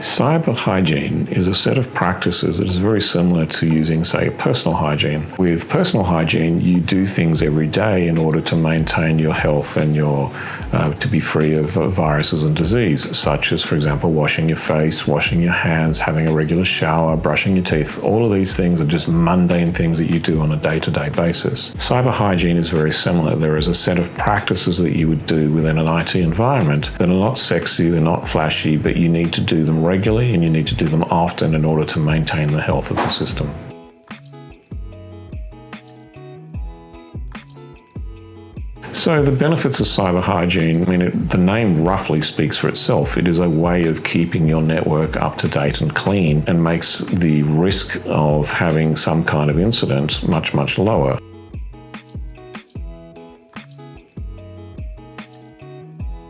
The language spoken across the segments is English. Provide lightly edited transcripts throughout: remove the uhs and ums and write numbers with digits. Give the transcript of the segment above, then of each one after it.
Cyber hygiene is a set of practices that is very similar to using, say, personal hygiene. With personal hygiene, you do things every day in order to maintain your health and to be free of viruses and disease, such as, for example, washing your face, washing your hands, having a regular shower, brushing your teeth. All of these things are just mundane things that you do on a day-to-day basis. Cyber hygiene is very similar. There is a set of practices that you would do within an IT environment that are not sexy, they're not flashy, but you need to do them regularly and you need to do them often in order to maintain the health of the system. So the benefits of cyber hygiene, the name roughly speaks for itself. It is a way of keeping your network up to date and clean and makes the risk of having some kind of incident much, much lower.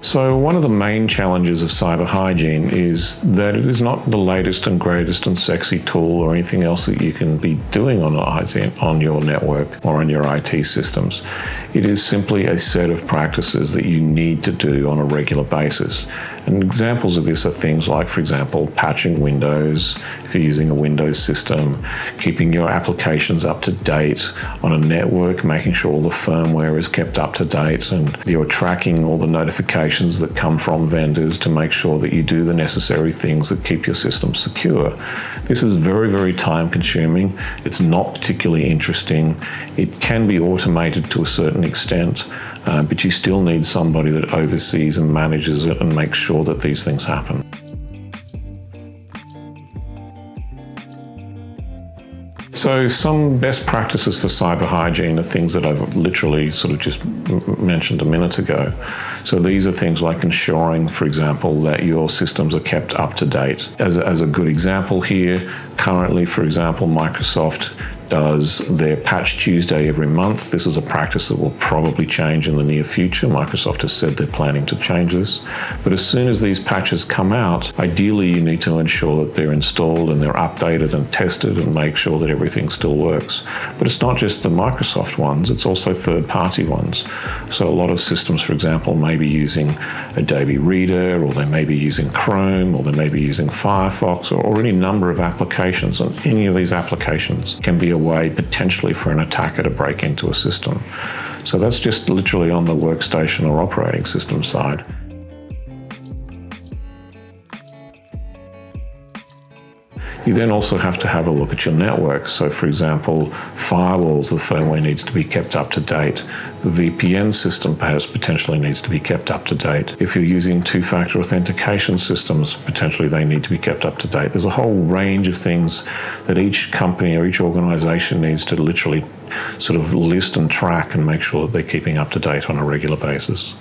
So one of the main challenges of cyber hygiene is that it is not the latest and greatest and sexy tool or anything else that you can be doing on your network or on your IT systems. It is simply a set of practices that you need to do on a regular basis. And examples of this are things like, for example, patching Windows, if you're using a Windows system, keeping your applications up to date on a network, making sure all the firmware is kept up to date, and you're tracking all the notifications that come from vendors to make sure that you do the necessary things that keep your system secure. This is very, very time consuming. It's not particularly interesting. It can be automated to a certain extent, but you still need somebody that oversees and manages it and makes sure that these things happen. So some best practices for cyber hygiene are things that I've literally sort of just mentioned a minute ago. So these are things like ensuring, for example, that your systems are kept up to date. As a good example here, currently, for example, Microsoft does their Patch Tuesday every month. This is a practice that will probably change in the near future. Microsoft has said they're planning to change this. But as soon as these patches come out, ideally you need to ensure that they're installed and they're updated and tested and make sure that everything still works. But it's not just the Microsoft ones, it's also third-party ones. So a lot of systems, for example, may be using Adobe Reader, or they may be using Chrome, or they may be using Firefox, or any number of applications. And any of these applications can be a way potentially for an attacker to break into a system. So that's just literally on the workstation or operating system side. You then also have to have a look at your network. So for example, firewalls, the firmware needs to be kept up to date. The VPN system perhaps potentially needs to be kept up to date. If you're using two-factor authentication systems, potentially they need to be kept up to date. There's a whole range of things that each company or each organization needs to literally sort of list and track and make sure that they're keeping up to date on a regular basis.